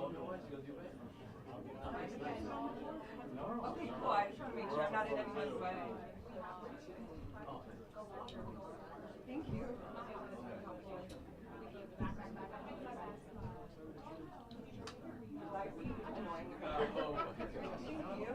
Okay, cool. I just want to make sure I'm not in anyone's way. Thank you. Annoying. Thank you.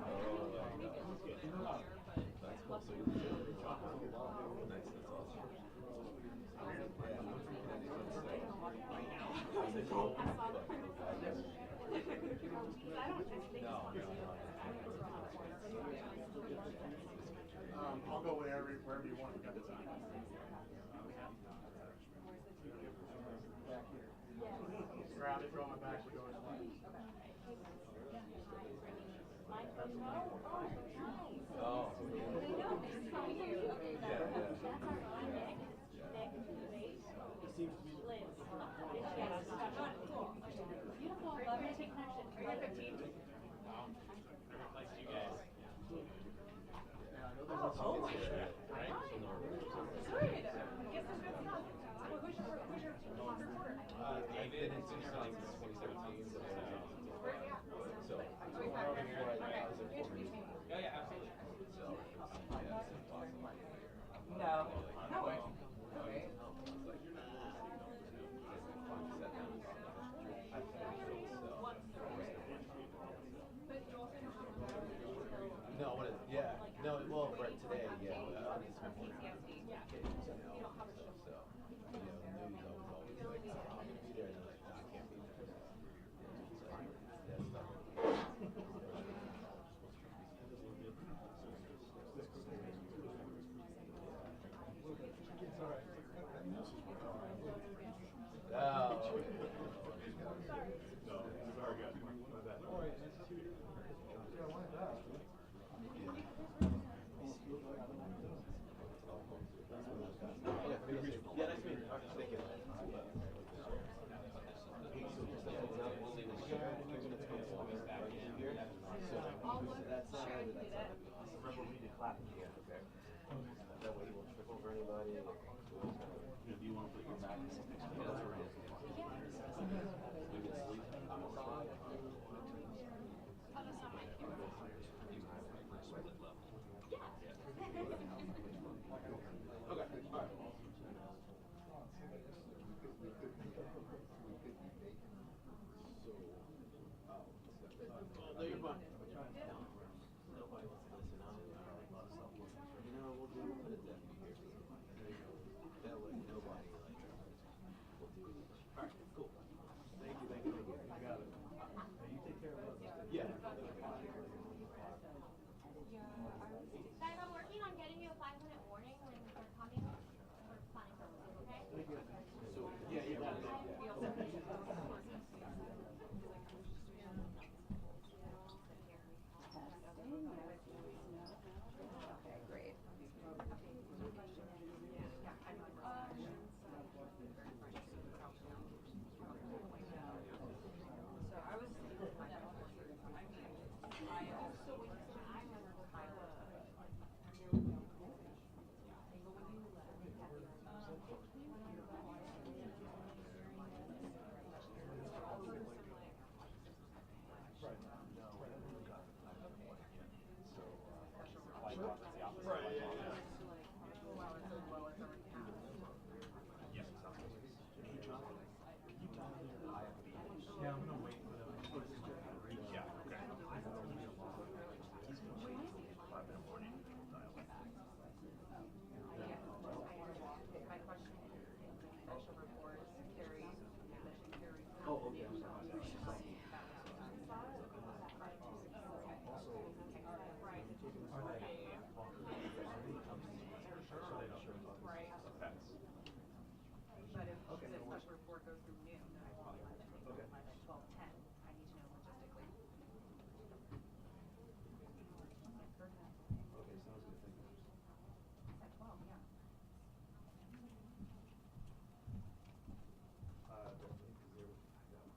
I'll go wherever you want. We got this on. Grab it, throw my back, we go as well. Oh. Oh my God. Good. Guess there's good stuff. Who's your top reporter? I've been in since like 2017. So. Yeah, yeah, absolutely. So, yeah, it's impossible. No. No way. Okay. No, what is, yeah, no, well, right today, yeah, on Instagram, kids, so, news, I was always like, I'm gonna be there, and they're like, no, I can't be there. Do you want to put your back in the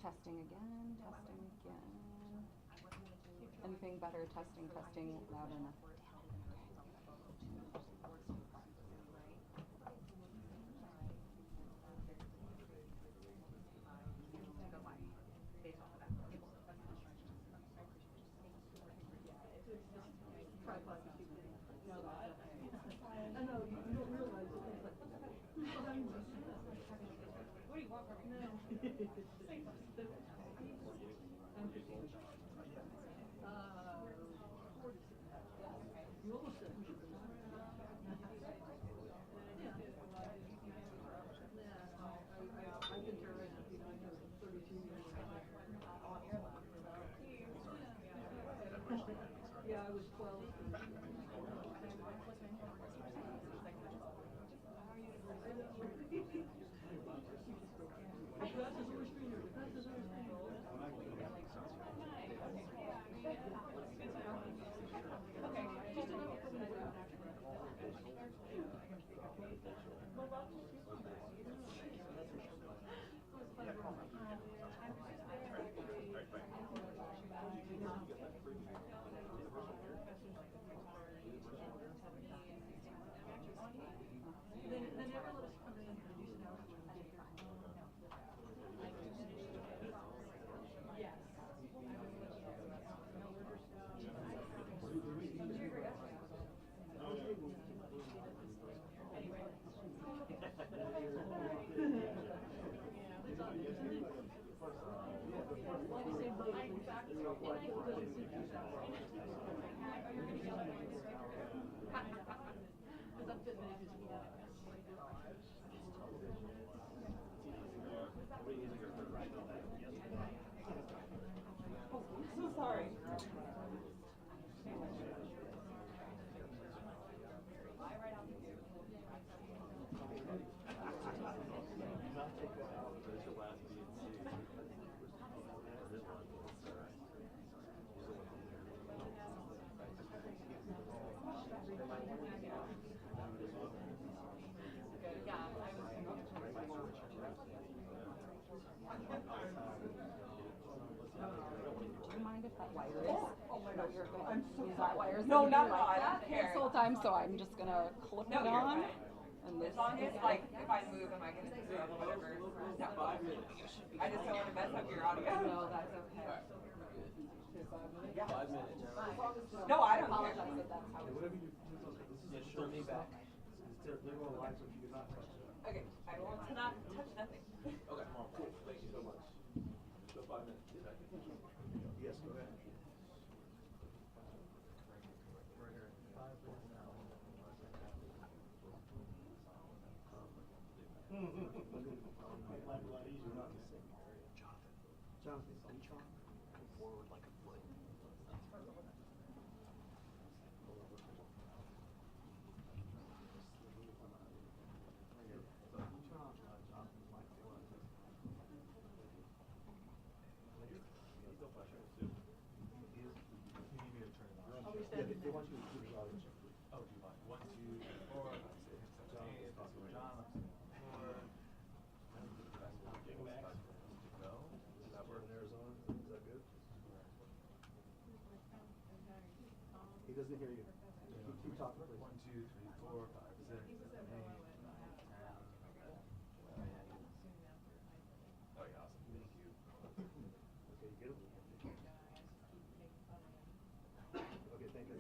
Testing again, testing again. Anything better? Testing, testing, loud enough. You almost said we should go. I've been terrorizing people for 32 years. Yeah, I was 12. They never let us come in and do stuff. Yes. So sorry. Do you mind if that wire is? Oh my gosh, You're good. I'm so Is sorry. that wires No, gonna not be at all. like I don't that care. this whole time, so I'm just gonna clip No, it you're on. fine. And this As long as, is like, if I move, am I gonna screw up whatever? No. I just don't want to mess up your audio. No, that's okay. 5 minutes. No, I don't Apologize care. if that's how it Whatever is. you, Yeah, just don't need back. they're going live, so if you cannot touch it. Okay, I will not touch nothing. Okay, cool. Thank you so much. So 5 minutes. Yes, go ahead. Make life a lot easier not to sing. Jonathan, reach on. Come forward like a foot. Yeah, they want you to do the audio check. Oh, do you mind? 1, 2, 3, 4. John, hey, it's possible. John, I'm 4. Max. Go. Does that work? In Arizona, is that good? He doesn't hear you. Keep talking, please. 1, 2, 3, 4, 5, 6, 7, 8, 9, 10. Oh, yeah, awesome. Thank you. Okay, you get him? Okay, thank you.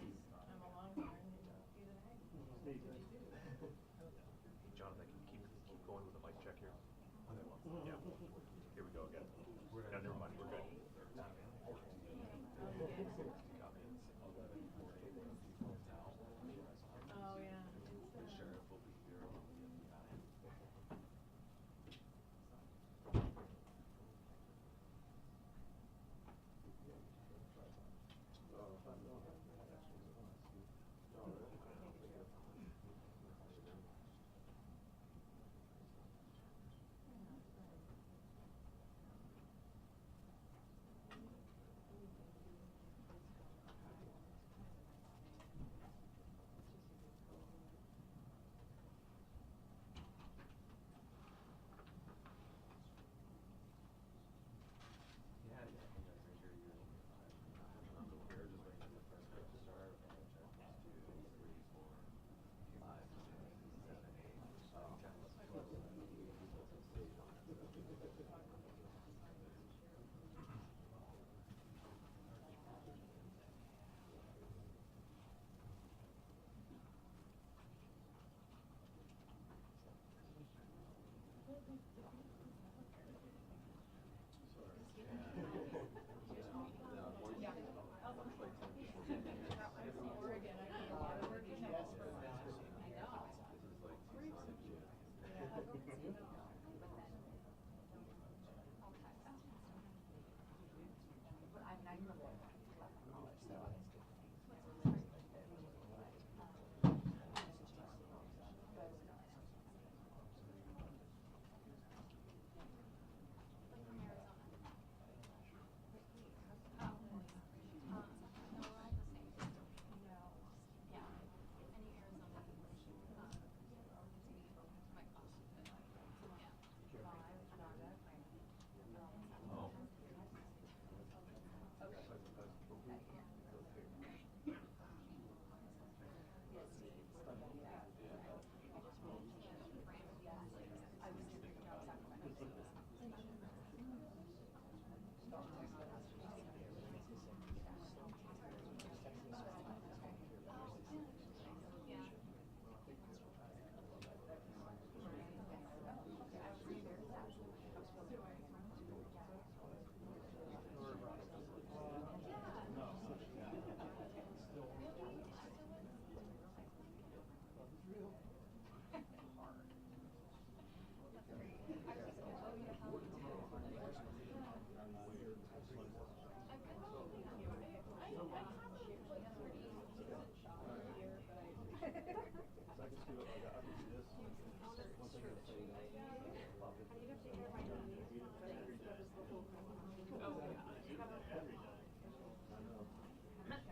Jonathan, can you keep going with the mic check here? Yeah. Here we go again. No, never mind. We're good. Oh, yeah.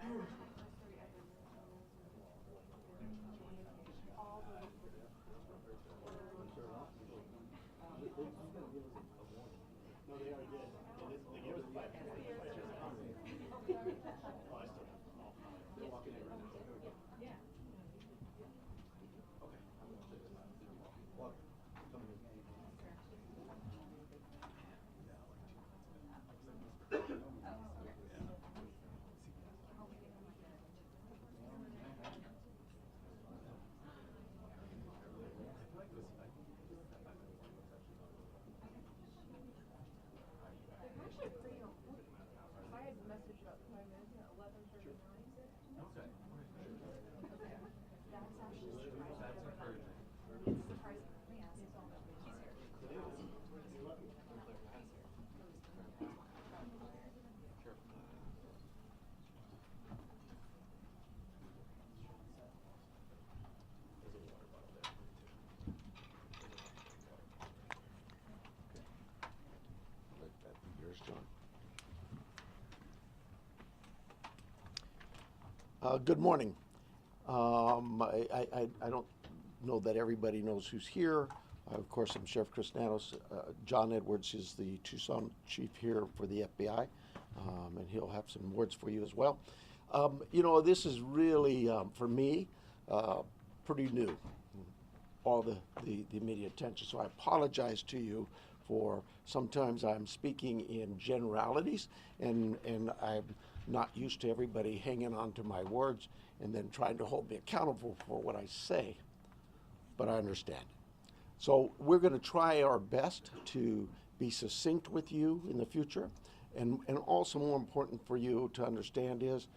No, they already did. They gave us 5. They're walking in right now. Yeah. Okay. Water. Coming in. I had a message about 5 minutes at 11:39. Okay. That's actually That's encouraging. it's surprisingly easier. Yours, John. Good morning. I don't know that everybody knows who's here. Of course, I'm Sheriff Chris Nanos. John Edwards is the Tucson chief here for the FBI, and he'll have some words for you as well. You know, this is really, for me, pretty new, all the media attention. So I apologize to you for sometimes I'm speaking in generalities, and I'm not used to everybody hanging on to my words and then trying to hold me accountable for what I say, but I understand. So we're going to try our best to be succinct with you in the future, and also more important for you to understand is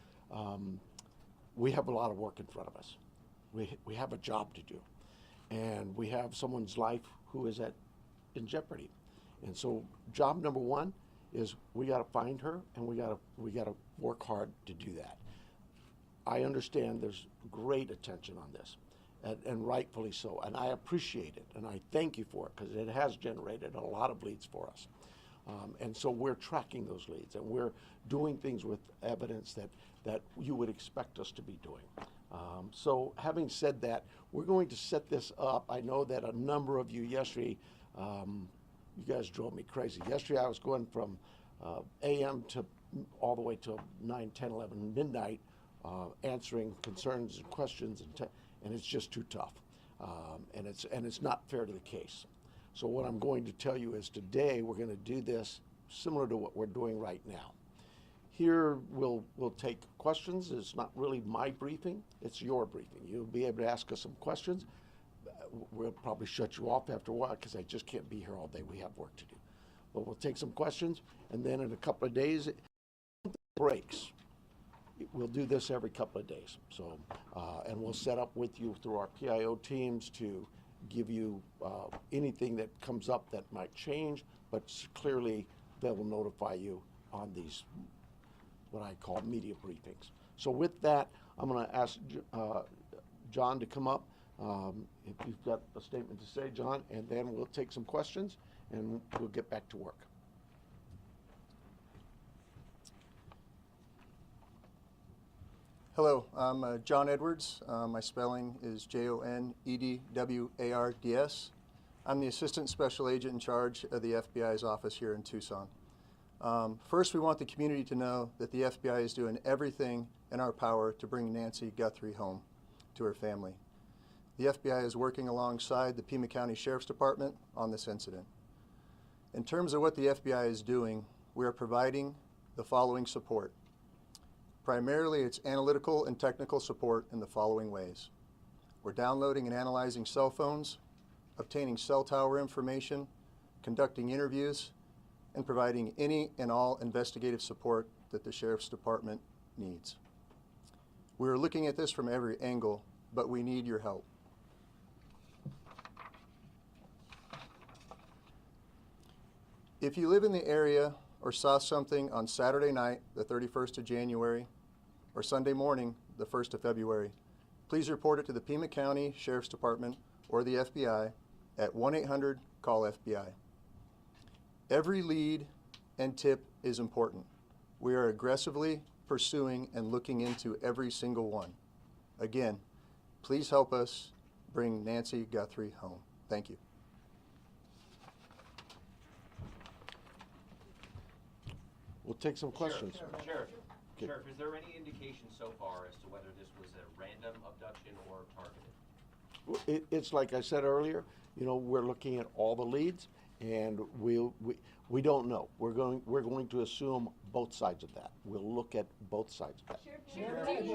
we have a lot of work in front of us. We have a job to do, and we have someone's life who is in jeopardy. And so job number one is we got to find her, and we got to work hard to do that. I understand there's great attention on this, and rightfully so, and I appreciate it, and I thank you for it, because it has generated a lot of leads for us. And so we're tracking those leads, and we're doing things with evidence that you would expect us to be doing. So having said that, we're going to set this up. I know that a number of you yesterday, you guys drove me crazy. Yesterday I was going from a.m. to all the way till 9, 10, 11, midnight, answering concerns and questions, and it's just too tough. And it's not fair to the case. So what I'm going to tell you is today we're going to do this similar to what we're doing right now. Here we'll take questions. It's not really my briefing, it's your briefing. You'll be able to ask us some questions. We'll probably shut you off after a while because I just can't be here all day. We have work to do. But we'll take some questions, and then in a couple of days, breaks. We'll do this every couple of days. So, and we'll set up with you through our PIO teams to give you anything that comes up that might change, but clearly they will notify you on these, what I call media briefings. So with that, I'm going to ask John to come up. If you've got a statement to say, John, and then we'll take some questions and we'll get back to work. Hello, I'm John Edwards. My spelling is Jonedwards. I'm the Assistant Special Agent in charge of the FBI's office here in Tucson. First, we want the community to know that the FBI is doing everything in our power to bring Nancy Guthrie home to her family. The FBI is working alongside the Pima County Sheriff's Department on this incident. In terms of what the FBI is doing, we are providing the following support. Primarily, it's analytical and technical support in the following ways. We're downloading and analyzing cell phones, obtaining cell tower information, conducting interviews, and providing any and all investigative support that the Sheriff's Department needs. We are looking at this from every angle, but we need your help. If you live in the area or saw something on Saturday night, the 31st of January, or Sunday morning, the 1st of February, please report it to the Pima County Sheriff's Department or the FBI at 1-800-CALL-FBI. Every lead and tip is important. We are aggressively pursuing and looking into every single one. Again, please help us bring Nancy Guthrie home. Thank you. We'll take some questions. Sheriff, Okay. Sheriff, is there any indication so far as to whether this was a random abduction or targeted? It's like I said earlier, you know, we're looking at all the leads, and we don't know. We're going to assume both sides of that. We'll look at both sides of that. Sheriff, any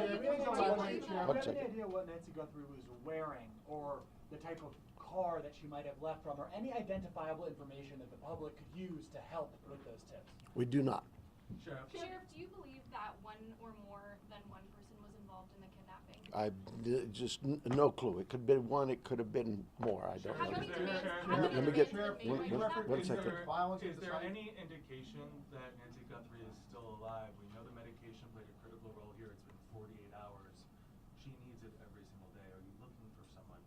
second. idea what Nancy Guthrie was wearing, or the type of car that she might have left from, or any identifiable information that the public could use to help with those tips? We do not. Sheriff. Sheriff, do you believe that one or more than one person was involved in the kidnapping? Just no clue. It could have been one, it could have been more. I don't How know. many demands? Let me get Sheriff, one second. Is there any indication that Nancy Guthrie is still alive? We know the medication played a critical role here. It's been 48 hours. She needs it every single day. Are you looking for someone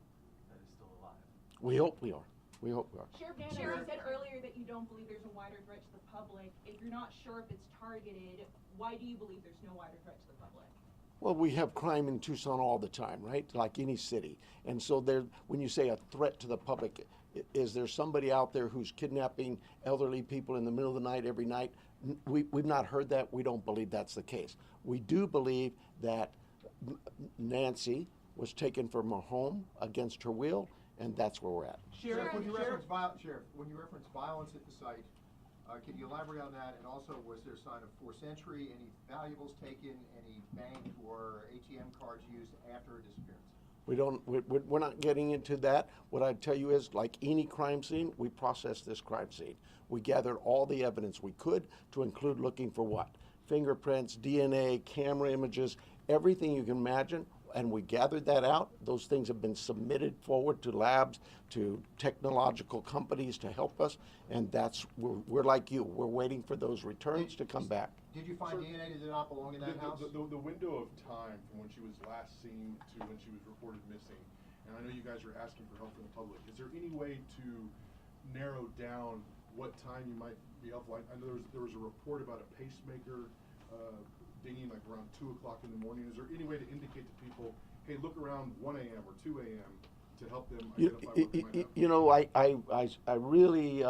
that is still alive? We hope we are. We hope we are. Sheriff, you said earlier that you don't believe there's a wider threat to the public. If you're not sure if it's targeted, why do you believe there's no wider threat to the public? Well, we have crime in Tucson all the time, right? Like any city. And so when you say a threat to the public, is there somebody out there who's kidnapping elderly people in the middle of the night every night? We've not heard that. We don't believe that's the case. We do believe that Nancy was taken from her home against her will, and that's where we're at. Sheriff, when you reference violence at the site, can you elaborate on that? And also, was there a sign of forced entry, any valuables taken, any bank or ATM cards used after her disappearance? We're not getting into that. What I'd tell you is, like any crime scene, we processed this crime scene. We gathered all the evidence we could, to include looking for what? Fingerprints, DNA, camera images, everything you can imagine. And we gathered that out. Those things have been submitted forward to labs, to technological companies to help us. And we're like you. We're waiting for those returns to come back. Did you find DNA that did not belong in that house? The window of time from when she was last seen to when she was reported missing, and I know you guys are asking for help from the public, is there any way to narrow down what time you might be helpful? I know there was a report about a pacemaker dinging like around 2 o'clock in the morning. Is there any way to indicate to people, hey, look around 1 a.m. or 2 a.m. to help them identify what they might have? You know, I really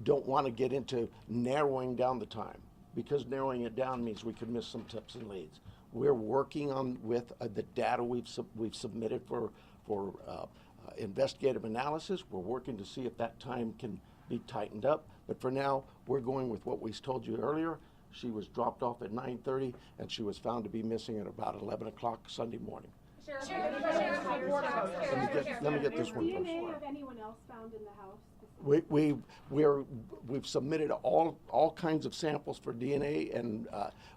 don't want to get into narrowing down the time, because narrowing it down means we could miss some tips and leads. We're working on with the data we've submitted for investigative analysis. We're working to see if that time can be tightened up. But for now, we're going with what we told you earlier. She was dropped off at 9:30, and she was found to be missing at about 11 o'clock Sunday morning. Sheriff, Let me get this one first. DNA of anyone else found in the house? We've submitted all kinds of samples for DNA, and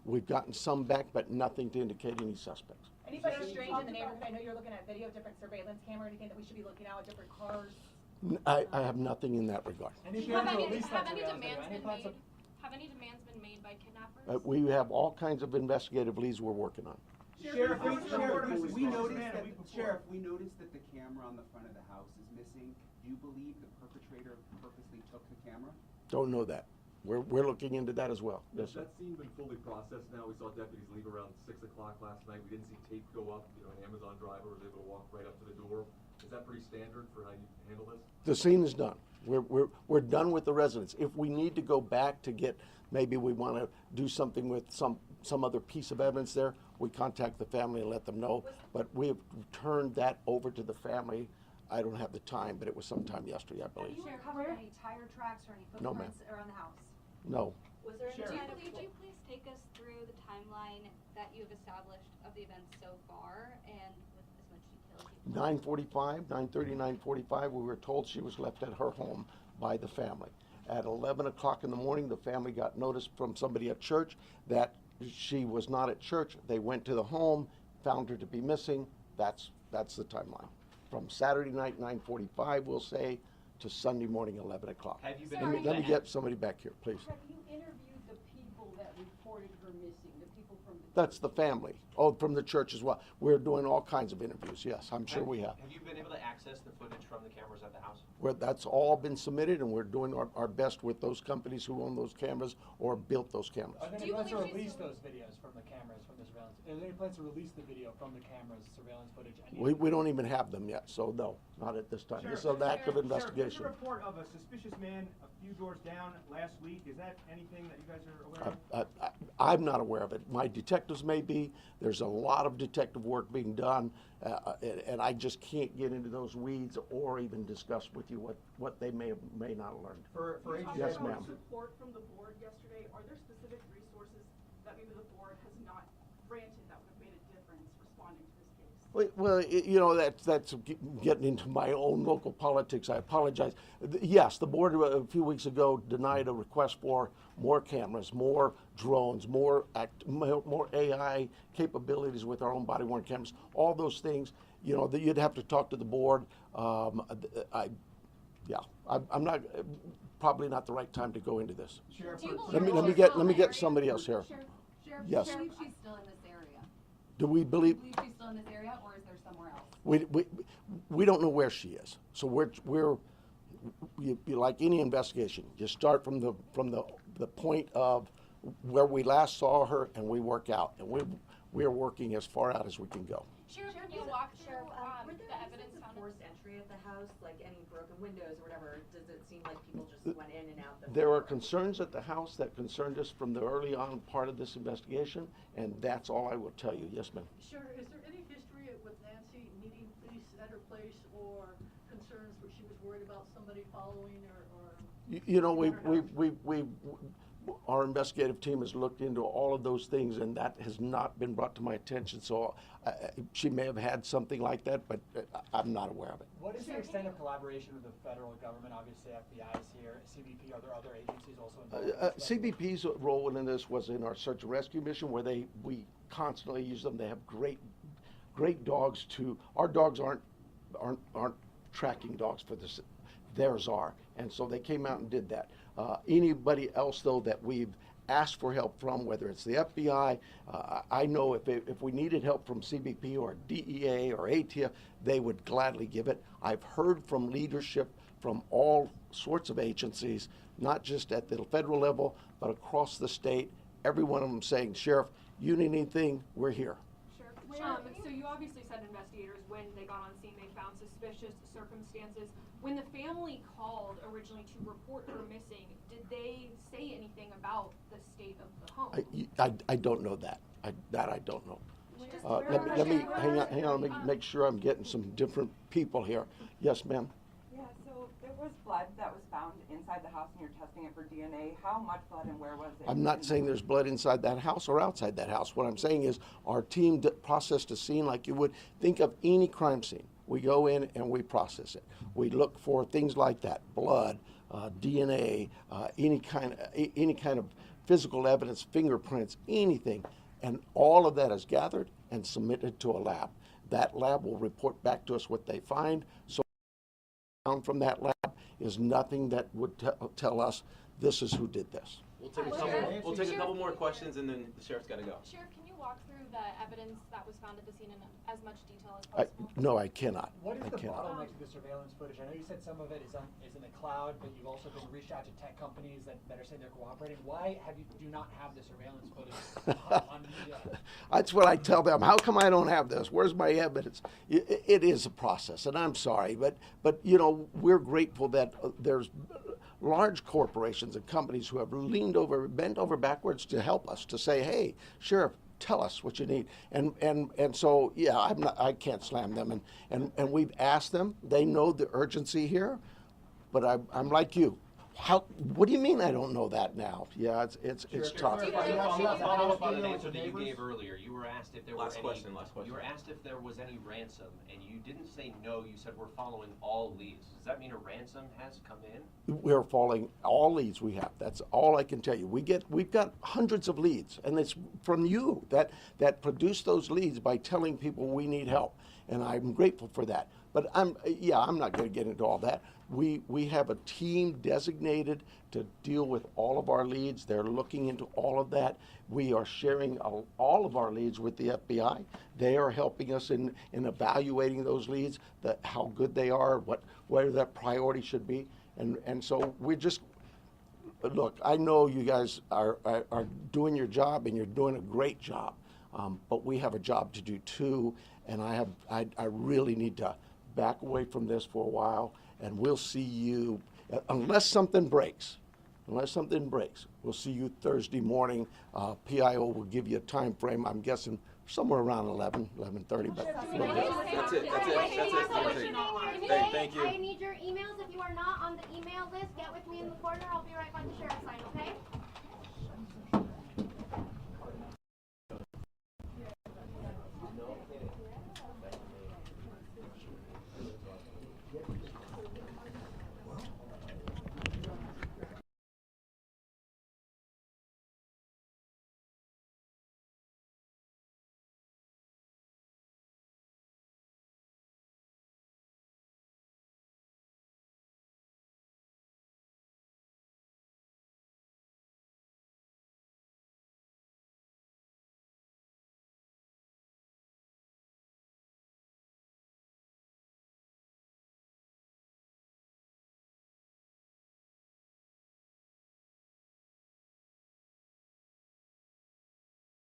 we've gotten some back, but nothing to indicate any suspects. Anybody strange in the neighborhood? I know you're looking at video, different surveillance camera, anything that we should be looking out at, different cars? I have nothing in that regard. Have any demands been made by kidnappers? We have all kinds of investigative leads we're working on. Sheriff, we noticed that the camera on the front of the house is missing. Do you believe the perpetrator purposely took the camera? Don't know that. We're looking into that as well. Yes, sir. That scene been fully processed now? We saw deputies leave around 6 o'clock last night. We didn't see tape go up. You know, an Amazon driver was able to walk right up to the door. Is that pretty standard for how you handle this? The scene is done. We're done with the residents. If we need to go back to get, maybe we want to do something with some other piece of evidence there, we contact the family and let them know. But we have turned that over to the family. I don't have the time, but it was sometime yesterday, I believe. Did you recover any tire tracks or any No, ma'am. footprints around the house? No. Was there any kind of... Would you please take us through the timeline that you've established of the events so far, and with as much detail as you can? 9:30, 9:45, we were told she was left at her home by the family. At 11 o'clock in the morning, the family got notice from somebody at church that she was not at church. They went to the home, found her to be missing. That's the timeline. From Saturday night, 9:45, we'll say, to Sunday morning, 11 o'clock. Have you been Let me get somebody back here, please. Have you interviewed the people that reported reported her missing, the people from the. That's the family. Oh, from the church as well. We're doing all kinds of interviews, yes, I'm sure we have. Have you been able to access the footage from the cameras at the house? That's all been submitted, and we're doing our best with those companies who own those cameras or built those cameras. Are there any plans to release those videos from the cameras, from the surveillance? Are there any plans to release the video from the cameras, surveillance footage? We don't even have them yet, so no, not at this time. This is an active investigation. There's a report of a suspicious man a few doors down last week. Is that anything that you guys are aware of? I'm not aware of it. My detectives may be. There's a lot of detective work being done, and I just can't get into those weeds or even discuss with you what they may not have learned. For Yes, ma'am. Support from the board yesterday. Are there specific resources that maybe the board has not granted that would have made a difference responding to this case? Well, you know, that's getting into my own local politics. I apologize. Yes, the board a few weeks ago denied a request for more cameras, more drones, more AI capabilities with our own body-worn cameras. All those things, you know, that you'd have to talk to the board. I'm not probably not the right time to go into this. Let me get somebody else here. Sheriff, Yes. do you believe she's still in this area? Do we believe? Do you believe she's still in this area, or is there somewhere else? We don't know where she is. So we're like any investigation. You start from the point of where we last saw her, and we work out, and we're working as far out as we can go. Sheriff, can you walk through the evidence found? Forced entry at the house, like any broken windows or whatever? Does it seem like people just went in and out? There are concerns at the house that concerned us from the early on part of this investigation, and that's all I will tell you. Yes, ma'am. Sure, is there any history with Nancy needing police at her place or concerns where she was worried about somebody following her or? You know, our investigative team has looked into all of those things, and that has not been brought to my attention. So she may have had something like that, but I'm not aware of it. What is the extent of collaboration with the federal government? Obviously, FBI is here, CBP. Are there other agencies also involved? CBP's role in this was in our search and rescue mission, where we constantly use them. They have great dogs too. Our dogs aren't tracking dogs for this. Theirs are, and so they came out and did that. Anybody else, though, that we've asked for help from, whether it's the FBI, I know if we needed help from CBP or DEA or ATF, they would gladly give it. I've heard from leadership from all sorts of agencies, not just at the federal level, but across the state, every one of them saying, Sheriff, you need anything, we're here. Sure. So you obviously said investigators, when they got on scene, they found suspicious circumstances. When the family called originally to report her missing, did they say anything about the state of the home? I don't know that. I don't know. Let me hang on. Let me make sure I'm getting some different people here. Yes, ma'am. Yeah. So there was blood that was found inside the house, and you're testing it for DNA. How much blood and where was it? I'm not saying there's blood inside that house or outside that house. What I'm saying is our team processed a scene like you would think of any crime scene. We go in and we process it. We look for things like that: blood, DNA, any kind of physical evidence, fingerprints, anything, and all of that is gathered and submitted to a lab. That lab will report back to us what they find. So found from that lab is nothing that would tell us this is who did this. We'll take a couple more questions, and then the sheriff's got to go. Sheriff, can you walk through the evidence that was found at the scene in as much detail as possible? No, I cannot. What is the bottleneck to the surveillance footage? I know you said some of it is in the cloud, but you've also been reached out to tech companies that are saying they're cooperating. Why do you not have the surveillance footage on media? That's what I tell them. How come I don't have this? Where's my evidence? It is a process, and I'm sorry, but you know, we're grateful that there's large corporations and companies who have bent over backwards to help us, to say, hey, Sheriff, tell us what you need. And so, yeah, I can't slam them. And we've asked them. They know the urgency here, but I'm like you. What do you mean I don't know that now? Yeah, it's tough. Follow up on an answer that you gave earlier. You were asked if there Last question. You were asked if there was any ransom, and you didn't say no. You said we're following all leads. Does that mean a ransom has come in? We're following all leads we have. That's all I can tell you. We've got hundreds of leads, and it's from you that produce those leads by telling people we need help, and I'm grateful for that. But But I'm not going to get into all that. We have a team designated to deal with all of our leads. They're looking into all of that. We are sharing all of our leads with the FBI. They are helping us in evaluating those leads, how good they are, where that priority should be. And so we're just, look, I know you guys are doing your job, and you're doing a great job. But we have a job to do too, and I really need to back away from this for a while, and we'll see you, unless something breaks, we'll see you Thursday morning. PIO will give you a time frame, I'm guessing somewhere around 11:30. But That's it. Hey, thank you. I need your emails. If you are not on the email list, get with me in the corner. I'll be right by the sheriff's sign, okay?